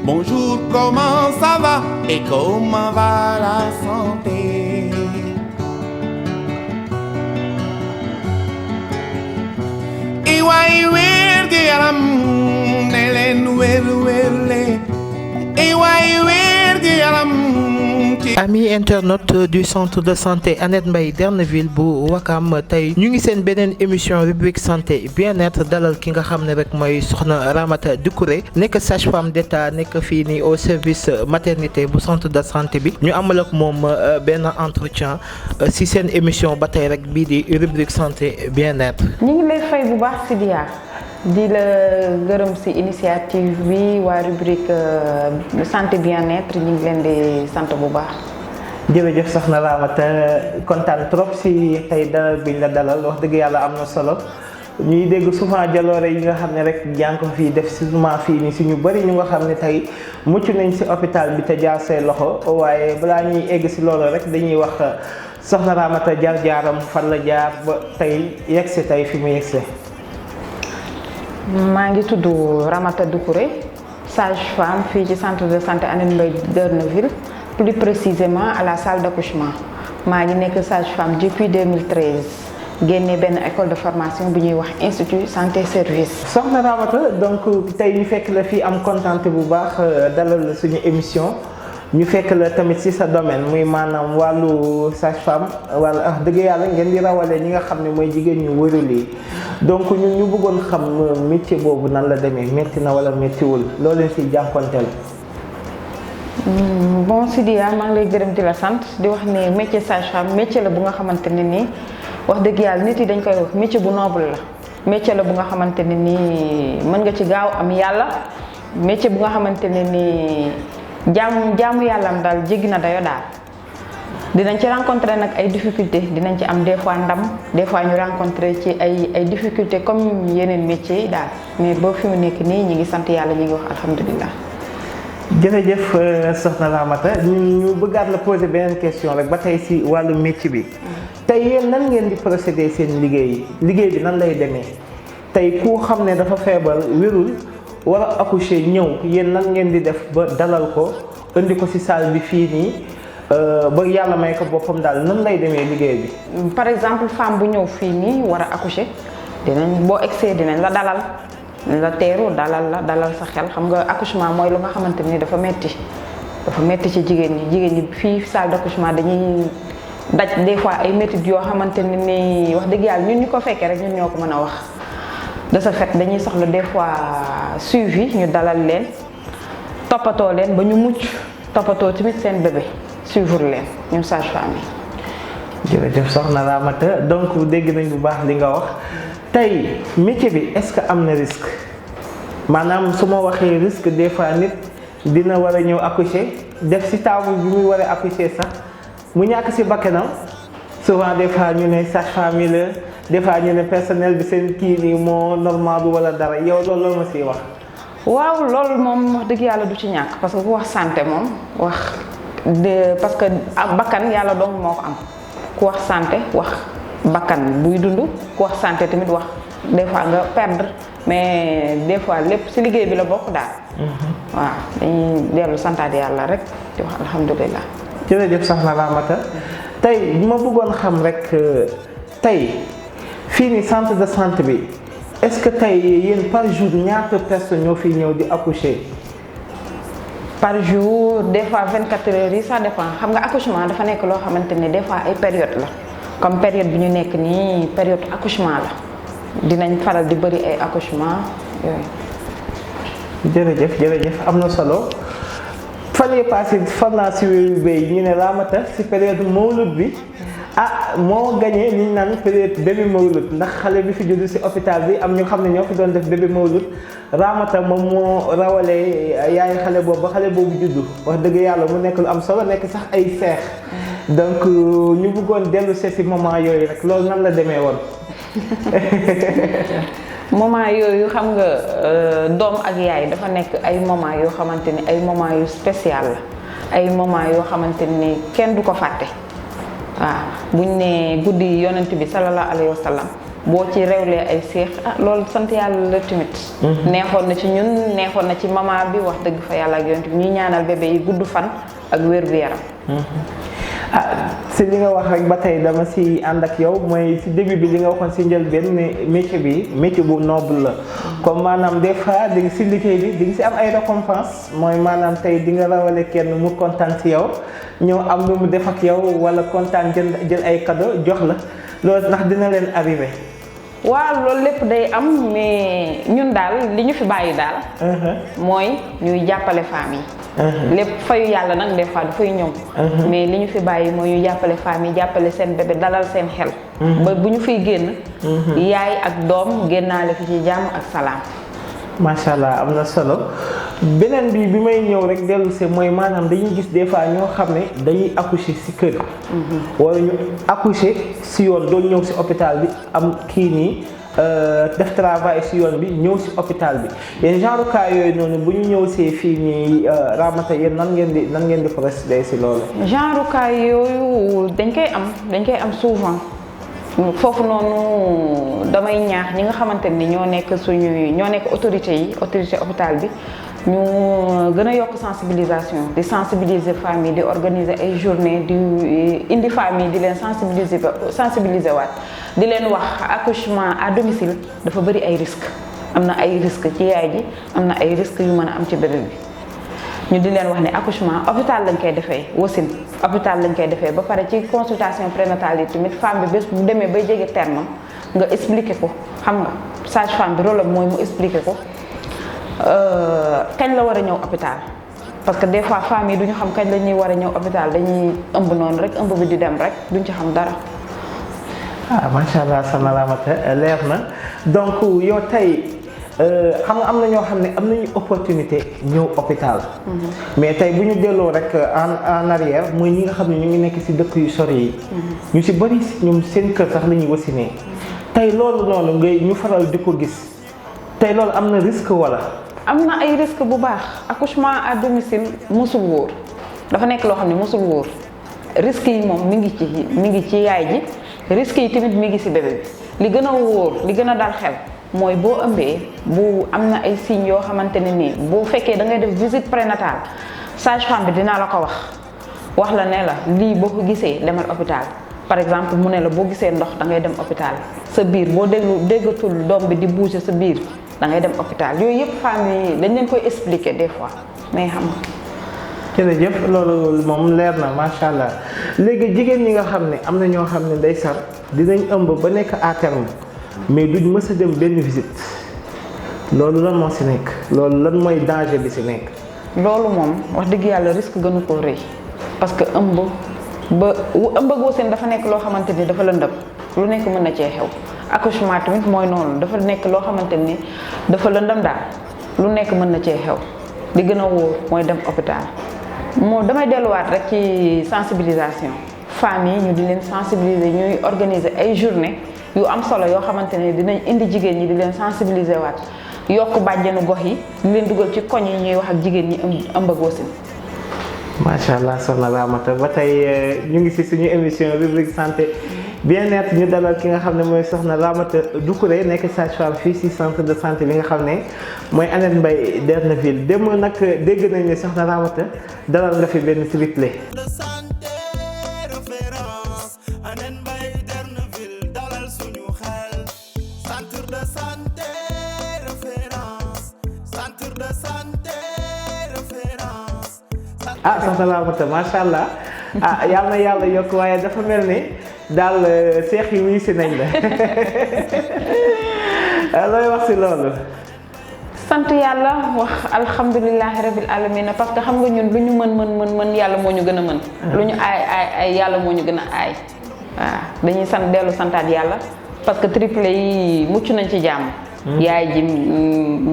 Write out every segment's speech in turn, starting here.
Bonjour, comment ça va et comment va la santé? Iwai werdi yaram nelen werwele. Iwai werdi yaram. Amis internautes du centre de santé Annette Mbaye Derneville bu Wakam tey ñu ngi seen beneen émission rubrique santé bien-être dalal ki nga xam ne rek mooy soxna Ramata Doucouré nekk sage-femme d'État nekk fii nii au service maternité bu centre de santé bi ñu amal ak moom benn entretien si seen émission ba tey rek bii di rubrique santé bien-être. ñu ngi lay fay bu baax Sidia di la gërëm ci initiative bi waa rubrique santé bien-être ñu ngi leen di sant bu baax. jërëjëf soxna Ramata kontaan trop si tey dalal bi ñu la dalal wax dëgg yàlla am na solo ñuy dégg souvent jaloore yi nga xam ne rek jàng ko fii def souvent fii nii si ñu bëri ñu nga xam ne tey mucc nañ si hôpital bi te jaar say loxo waaye balaa ñuy egg si loolu rek dañuy wax soxna Ramata jaar-jaaram fan la jaar ba tey yegsi tey fi mu yegsi. maa ngi tudd Ramata Doucouré sage-femme fii ci centre de santé Annette Mbaye Derneville plus précisément à la salle d'accouchement maa ngi nekk sage-femme depuis 2013 génne benn école de formation bu ñuy wax institut santé service. soxna Ramata donc tey ñu fekk la fii am contenté bu baax dalal la suñu émission ñu fekk la tamit ci sa domaine muy maanaam wàllu sage-femme wala dëgg yàlla ngeen di rawale ñi nga xam ne mooy jigéen ñu wërul yi donc ñun ñu bëggoon xam métier boobu nan la demee métti na wala méttiwul loolu leen ci jànkonteel. bon Sidia maa ngi lay gërëm di la sant di wax ne métier sage-femme métier la bu nga xamante ne nii wax dëgg yàlla nit yi dañ koy wax métier bu noble la métier la bu nga xamante ne nii mën nga ci gaaw am yàlla métier bu nga xamante ne nii jaamu yàllam daal jéggi na dayo daal dinañ ci rencontrer nag ay difficultés dinañ ci am des fois ndam des fois ñu rencontrer ci ay difficultés comme yeneen métiers yi daal mais boo fi mu nekk nii ñi ngi sant yàlla ñi ngi wax alhamdulilah. jërëjëf soxna Ramata ñu bëggaat la poser beneen question rek ba tey si wàllu métier bi tey yéen nan ngeen di procéder seen liggéey bi nan lay demee tey ku xam ne dafa feebar wérul war a accoucher ñëw yéen nan ngeen di def ba dalal ko indi ko si salle bi fii nii ba yàlla may ko boppam daal nan lay demee liggéey bi. par exemple femme bu ñëw fii nii war a accoucher boo egsee dinañ la dalal. la teeru dalal sa xel xam nga accouchement mooy lu nga xamante ni dafa metti ci jigéen ñi fii salle d'accouchement dañuy daj des fois ay métit yoo xamante ne ni wax dëgg yàlla ñun ñu ko fekkee rek ñun ñoo ko mën a wax de ce fait dañuy soxla des fois suivi ñu dalal leen toppatoo leen ba ñu mucc toppatoo tamit seen bébé suivre leen ñun sage-femme yi. jërëjëf soxna Ramata donc dégg nañ bu baax li nga wax. tey métier bi est-ce que am na risque maanaam su ma waxee risque des fois nit dina war a ñëw accoucher def ci table bi muy war a accoucher sax mu ñàkk ci bakkanam souvent des fois ñu ne sage-femme yi la des fois ñu ne personnel bi seen kii nii moo normal bi wala dara yow loolu ma ciy wax. waaw loolu moom wax dëgg yàlla du ci ñàkk parce que ku wax santé moom parce que bakkan yàlla dong moo ko am ku wax santé wax. bakkan buy dund ku wax santé tamit wax des fois nga perdre mais des fois lépp ci liggéey bi la bokk daal. waaw dañuy dellu santaat yàlla rek di wax alhamdulilah. jërëjëf soxna Ramata tey ma bëggoon xam rek tey fii nii centre de santé bi est-ce que tey yéen par jour ñaata personnes ñoo fi ñëw di accoucher. par jour des fois 24 heures yi ça dépend xam nga accouchement dafa nekk loo xamante ne des fois ay période la. comme période bi ñu nekk nii période accouchement la dinañ faral di bëri ay accouchement yooyu. jërëjëf am na solo fan yii passé fan naa si wéyu béy ñu ne Ramata si période mawlud bi moo gagné li ñu naan période bébé mawlud ndax xale bi fi juddu si hôpital bi am ñu xam ne ñoo fi doon def bébé mawlud Ramata moom moo rawalee yaay xale boobu ba xale boobu juddu wax dëgg yàlla mu nekk lu am solo nekk sax ay seex. donc ñu bëggoon dellu si moment yooyu rek loolu nan la demee woon. moment yooyu xam nga doom ak yaay dafa nekk ay moment yoo xamante ni ay moment yu spécial la ay moment yoo xamante ni kenn du ko fàtte waaw buñ ne guddi yonent bi sallallahu alayhi wa sallam boo ci rewlee ay seex loolu sant yàlla la tamit. neexoon na ci ñun neexoon na ci maman bi wax dëgg fa yàlla ak yonent bi ñuy ñaanal bébé yi gudd fan ak wér gu yaram. si li nga wax rek ba tey dama si ànd ak yow mooy si début bi li nga waxoon si njëlbeen ne métier bi métier bu noble la comme maanaam des fois di nga si liggéey bi di nga si am ay récompense mooy maanaam tey di nga rawale kenn mu kontaan si yow ñëw am lu mu def ak yow wala kontaan jël ay cadeau jox la loolu ndax dina leen arrivé. waaw loolu lépp day am mais ñun daal li ñu fi bàyyi daal. mooy ñuy jàppale femmes yi. lépp fayu yàlla nag des fois dafay ñëw. mais li ñu fi bàyyi mooy ñu jàppale femmes yi jàppale seen bébé dalal seen xel. ba bu ñu fiy génn. yaay ak doom génnaale fi ci jàmm ak salaam. macha allah am na solo beneen bi may ñëw rek dellu si mooy maanaam dañuy gis des fois ñoo xam ne dañuy accoucher si kër. wala ñu accoucher si yoon doon ñëw si hôpital bi am kii nii def travail si yoon bi ñëw si hôpital bi yéen genre cas yooyu noonu bu ñu ñëw see fii nii Ramata yéen nan ngeen di procéder si loolu. genre cas yooyu dañ koy am souvent. foofu noonu damay ñaax ñi nga xamante ni ñoo nekk autorité hôpital bi ñu gën a yokk sensibilisation di sensibiliser femmes yi di organiser ay journée di indi femmes yi di leen sensibiliser waat di leen wax accouchement à domicile dafa bëri ay risques am na ay risques ci yaay ji am na ay risques yu mën a am ci bébé bi ñu di leen wax ne accouchement hôpital lañ koy defee wasin hôpital lañ koy defee ba pare ci consultation prénatale yi tamit femme bi bés bu demee bay jege terme nga expliquer ko xam nga sage-femme bi rôle am mooy mu expliquer ko kañ la war a ñëw hôpital parce que des fois femmes yi duñu xam kañ la ñuy war a ñëw hôpital dañuy ëmb noonu rek ëmb bi di dem rek duñ ci xam dara. macha allah sama Ramata leer na donc yow tey. xam nga am na ñoo xam ne am nañu opportunité ñëw hôpital. mais tey bu ñu delloo rek en arrière mooy ñi nga xam ne ñu ngi nekk ci dëkk yu sori yi. ñu ci bari ñoom seen kër sax la ñuy wasinee tey loolu noonu ñu faral di ko gis tey loolu am na risque walla. am na ay risque bu baax accouchement à domicile mosul wóor dafa nekk loo xam ne mosul wóor risque yi moom mi ngi ci yaay ji risque yi tamit mi ngi ci bébé bi li gën a wóor li gën a dal xel. mooy boo ëmbee bu am na ay signes yoo xamante ne nii boo fekkee da ngay def visite prénatale sage-femme bi dina la ko wax la ne la lii boo ko gisee demal hôpital par exemple mu ne la boo gisee ndox da ngay dem hôpital sa biir boo déggatul doom bi di bouger sa biir da ngay dem hôpital yooyu yëpp femmes yi dañ leen koy expliquer des fois mais xam nga. jërëjëf loolu moom leer na macha allah léegi jigéen ñi nga xam ne am na ñoo xam ne ndeysaan dinañ ëmb ba nekk à terme. mais duñ mës a dem benn visite loolu lan moo ci nekk loolu lan mooy danger bi ci nekk. loolu moom wax dëgg yàlla risque gënu koo rëy parce que ëmb ak wasin dafa nekk loo xamante ni dafa lëndëm lu nekk mën na cee xew accouchement tamit mooy noonu dafa nekk loo xamante ni dafa lëndëm daal lu nekk mën na cee xew li gën a wóor mooy dem hôpital. damay delluwaat rek ci sensibilisation femmes yi ñu di leen sensibiliser ñuy organiser ay journée yu am solo yoo xamante ne dinañ indi jigéen ñi di leen sensibiliser waat yokk bàjjenu gox yi di leen dugal ci koñ yi ñuy wax ak jigéen ñi ëmb ak wasin. macha allah soxna Ramata ba tey ñu ngi ci suñu émission rubrique santé bien-être ñu dalal ki nga xam ne mooy soxna Ramata Doucouré nekk sage-femme fii ci centre de santé bi nga xam ne mooy Annette Mbaye Derneville démb nag dégg nañ ne soxna Ramata dalal nga fi benn triplé. soxna Ramata macha allah yal na yàlla yokk waaye dafa mel ni daal seex yi wuyu si nañ la looy wax si loolu. sant yàlla wax alhamdulilahi rabil alamina parce que xam nga ñun lu ñu mën yàlla moo ñu gën a mën. lu ñu aay yàlla moo ñu gën a aay. waaw dañuy dellu santaat yàlla parce que triplé yi mucc nañ ci jàmm. yaay ji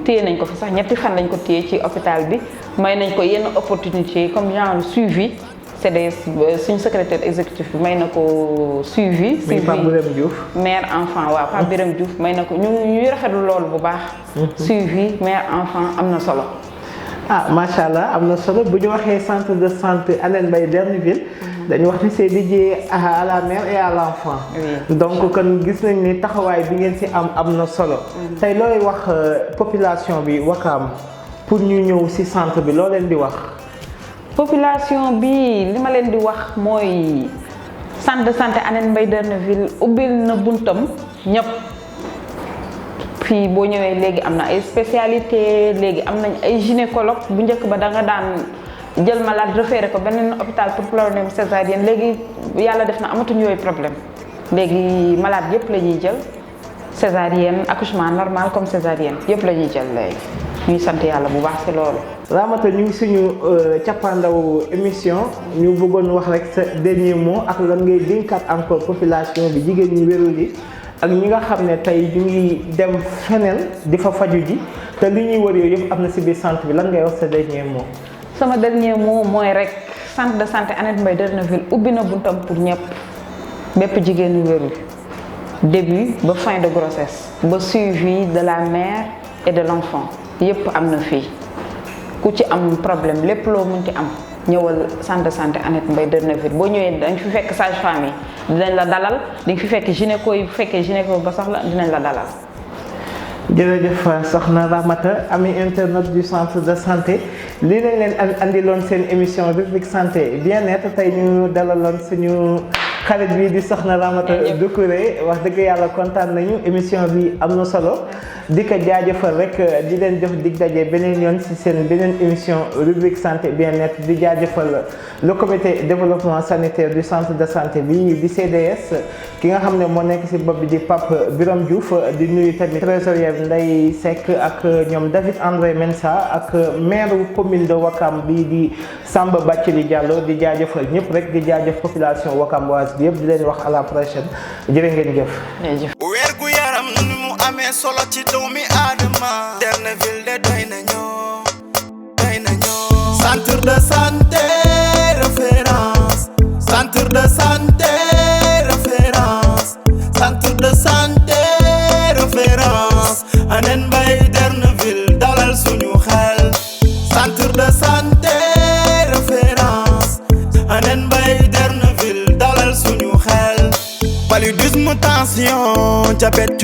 téye nañ ko fi sax ñetti fan lañ ko téye ci hôpital bi may nañ ko yenn opportunité comme genre suivi c'est des suñu secrétaire exécutif bi may na ko suivi. Pape Birame Diouf mère enfant waaw Pape Birame Diouf may na ko ñuy rafetlu loolu bu baax. suivi mère enfant am na solo. ah macha allah am na solo bu ñu waxee centre de santé Hann Mbaye Derneville dañu wax ni c'est dédié à la mère et à l'enfant. donc kon gis nañ ni taxawaay bi ngeen ci am na solo. tey looy wax population bi Wakaam pour ñu ñëw ci centre bi loo leen di wax. population bi li ma leen di wax mooy centre de santé Hann Mbaye Derneville ubbil na buntam ñëpp. fii boo ñëwee léegi am na ay spécialité léegi am nañ ay gynécologue bu njëkk ba da nga daan jël malade référé ko beneen hôpital pour problème césarienne léegi yàlla def na amatuñu yooyu problème léegi malade yëpp la ñuy jël césarienne accouchement normal comme césarienne yëpp la ñuy jël léegi ñuy sant yàlla bu baax ci loolu. Ramata ñu ngi suñu cappaandaw émission ñu bëggoon wax rek sa dernier mot ak lan ngay dénkaat encore population bi jigéen ñi wérul yi ak ñi nga xam ne tey ñu ngi dem feneen di fa faju ji te li ñuy wër yooyu yëpp am na ci biir centre bi lan ngay wax sa dernier mot. sama dernier mot mooy rek centre de santé Hann Mbaye Derneville ubbi na buntam pour ñëpp bépp jigéenu wérul début ba fin de grossesse ba suivi de la mère et de l'enfant yëpp am na fii ku ci am problème lépp loo mënti am ñëwal centre de santé Hann Mbaye Derneville boo ñëwee dañ fi fekk sage-femme yi dinañ la dalal di nga fi fekk gynéco yi bu fekkee gynéco ba soxla dinañ la dalal. jërëjëf soxna Ramata ami internet du centre de santé lii lañ leen andiloon seen émission rubrique santé bien-être tey ñu dalaloon suñu xarit bi di soxna Ramata Doucouré wax dëgg yàlla kontaan nañu émission bi am na solo di ko jaajëfal rek di leen jox dig daje beneen yoon ci seen beneen émission rubrique santé bien-être di jaajëfal le comité développement sanitaire du centre de santé bi di CDS ki nga xam ne moo nekk ci bopp bi di Pape Biram Diouf di nuyu tamit trésorier Ndeye Seck ak ñoom David André Mensa ak maire commune de Wakam bi di Samba Bathily Diallo di jaajëfal ñëpp rek di jaajëf population Wakamboise bi yëpp di leen wax à la prochaine jërë ngeen jëf. wér gu yaram nu mu amee solo ci doomi aadama Derneville de doy nañoo centre de santé référence centre de santé référence centre de santé référence Hann Mbaye Derneville dalal suñu xel centre de santé référence Hann Mbaye Derneville dalal suñu xel paludisme tension diabète